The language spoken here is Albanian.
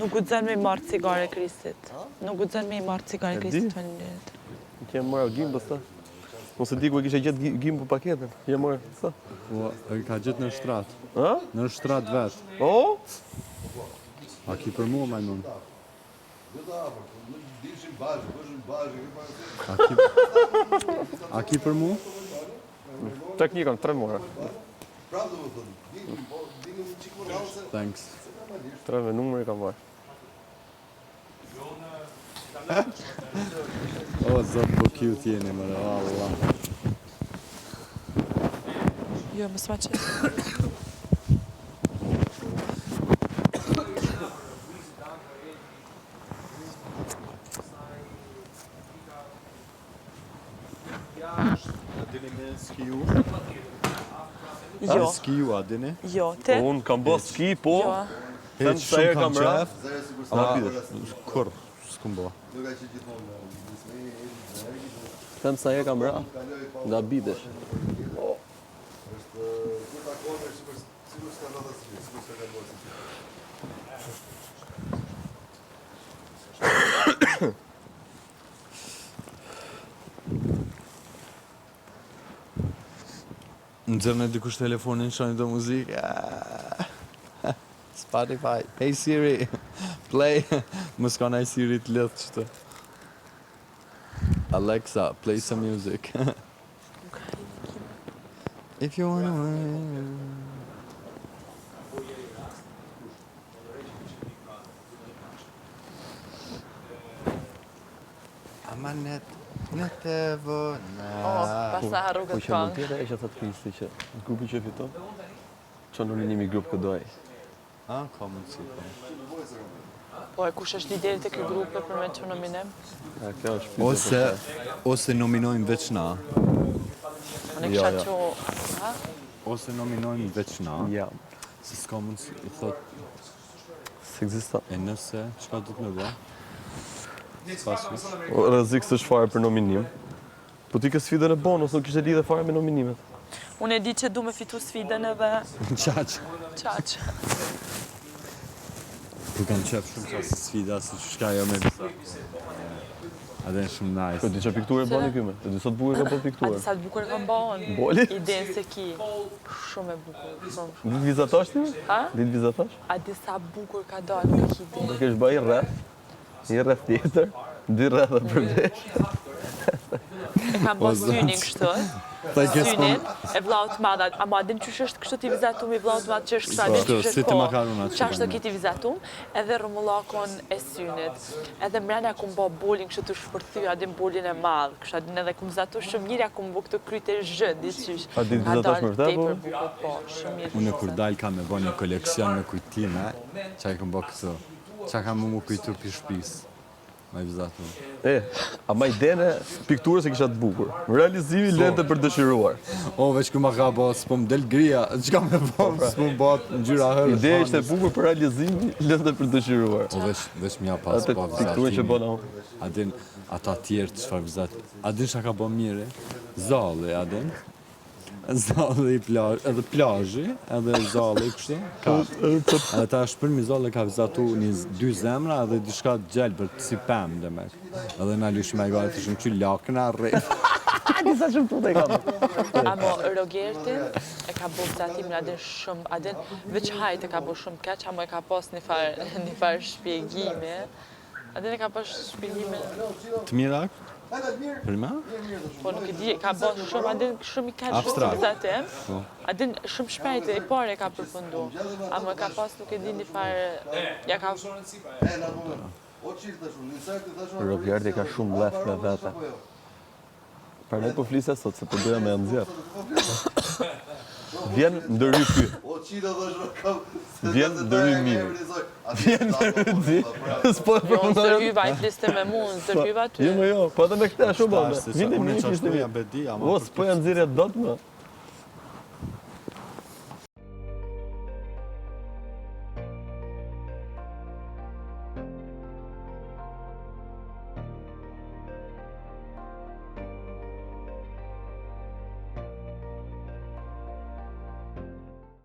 Nuk guxon me marrë cigare Kristit. Nuk guxon me marrë cigare Kristit faleminderit. Kem marrë gimbë sa. Mos e di ku e kisha gjetë gimbë paketën. Jem marrë sa. E ka gjetë në shtrat. Ha? Në shtrat vet. O? A ki për mua majmun? A ki për mua? Teknikën 3 muaj. Thanks. 3 me numër e kam marrë. O, zot po cute jeni, më Allah. Jo, më s'ma qe. A dini me skiu? Jo, Skiu, a dini? jo, ti? Unë kam bë ski, po. Hiç Sa herë kam ra? A kur? S'kum bo. Them sa herë kam ra? Nga bitesh. Nxjerrën e dikush telefonin, shoni do muzikë. Spotify. Hey Siri, play. Mos ka naj Siri të lidh çto. Alexa, play some music. If you wanna win. Amanet, te vona. Pas na harru Po këtë që mund këngë. tjetër e që thot Kristi që grupi që fiton, që në rinimi grup këdoj. A, ka mundësi. Po e kush është lideri të ky grupi për me që nominim? Kjo është pyetje. Ose nominojmë veç na. Unë e kisha që... Ha? Ose nominojmë veç na. Ja, Se s'ka mundësi, i thot, s'ekziston. e nëse, çka do të më bë? S'pasur. Rrezik s'është fare për nominim. Po ti ke sfidën e bonus, nuk kishte lidhe fare me nominimet. Unë e di që du me fitu sfidën edhe Qaq. qaq. Ku kam qef shumë qasë sfida, si që shka jo me bisa. Adhe shumë nice. Po ti që pikturë e bani kyme? E di sot bukur ka po A di pikturë. sa të bukur kam bëhen? Boli? Idenë se ki. Shumë e bukur. Shumë. Ditë vizatash ti? Ha? Ditë vizatash? A di sa bukur ka dalë, nuk e ki ide. Do kesh bëj rreth, një rreth tjetër, 2 rretha përveç. E kam bërë synin kështu. Synin e vllaut madh, ama a din çush është kështu ti vizatum i vllaut madh që është kështu, a din çush është Si të makarunat. Qa është të kiti vizatum, edhe rrumullakon e synit. Edhe mrena kum bo bolin kështu të shpërthy, a din bolin e madh, kështu a din edhe kum vizatu shumë mirë, a kum bo këtë kryte zhë, diqysh. A din vizatosh me vërtet, po? Tepër bukur, po, shumë mirë. Unë kur dal kam me bo një koleksion me kujtime, qa i këm bo këto. Qa kam mu kujtu për shpis. Me vizatu. Ama idene pikturës e kisha të bukur. Realizimi lente për dëshiruar. O, veç ku ma ka bo, s'po m'del gria, qka me bo, s'po m'bo ngjyra herë. Ideja ishte e bukur për realizimi lente për dëshiruar. O, veç m'ja pas Atë po pikturën që bëna unë. A din, ata tjerë të shfar vizat. A din shka ka bo mire? Zalli, a din? Zalli i plazh, edhe plazhi, edhe zalli kështu. Ka. Edhe ta shpërmi zalli ka vizatu 2 zemra edhe diçka gjelbër si pem dhe me. Edhe na lysh me gare të shumë që lakëna rrejt. Disa shumë të e kam. Amo Rogertin e ka bo vizatimin, a din shumë, a din veç hajt e ka bo shumë keq, amo e ka pas një farë shpjegime. A din e ka pas shpjegime... Të mirak? Për me? Po nuk e di, ka bo shumë, a din shumë i keq Abstrakt. vizatim. A din shumë shpejt, i pare ka përfundu. Amo e ka pas nuk e di një farë... Ja ka... Rogerti ka shumë lef me vete. Për ne po flisa sot, se po doja me nëzjerë. Vjen ndërry py. Vjen ndërry mirë. Vjen ndërry zi. S'po e Jo, përmëndojnë. ndërhyva, i fliste me mu, ndërhyva ty. Jo, jo, po edhe me këta shumë bëme. Vinde Unë mirë që kishtë ashtu ja mirë. bedi, ama... O, s'po janë zirja dot më.